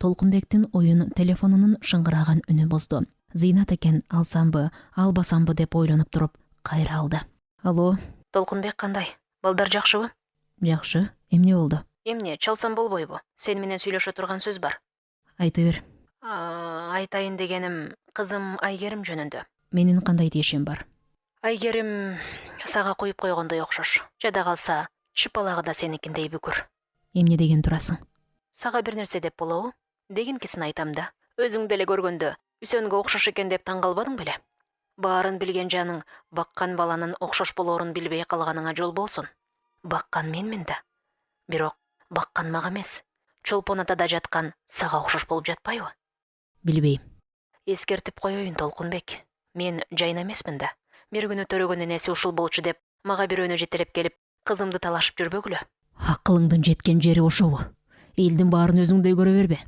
Толкунбектин оюн телефонунун шыңгыраган үнү бозду. Зыйнат экен, алсамбы, албасамбы деп ойлонуп туруп кайра алды. Алло, Толкунбек кандай? Балдар жакшыбы? жакшы, эмне болду? Эмне, чалсам болбойбу? Сен менен сүйлөшө турган сөз бар. Айта бер. Айтайын дегеним, кызым Айгерим жөнүндө. Менин кандай тиешем бар? Айгерим сага коюп койгондой окшош. Жада калса, чыпалагы да сеникиндей бүкүр. Эмне деген турасың? Сага бир нерсе деп болобу? Дегенкисин айтам да. Өзүң деле көргөндө, Үсөнгө окшош экен деп таң калбадың беле? Баарын билген жаның баккан баланын окшош болоорун билбей калганыңа жол болсун. Баккан менмин да. Бирок баккан мага эмес. Чолпон атада жаткан сага окшош болуп жатпайбы? Билбейм. Эскертип коеюн, Толкунбек. Мен жайна эмесмин да. Бир күнү төрөгөн энеси ушул болчу деп мага бирөөнү жетелеп келип, кызымды талашып жүрбөгүлө. Акылыңдын жеткен жери ошобу? Элдин баарын өзүңдөй көрө бербе.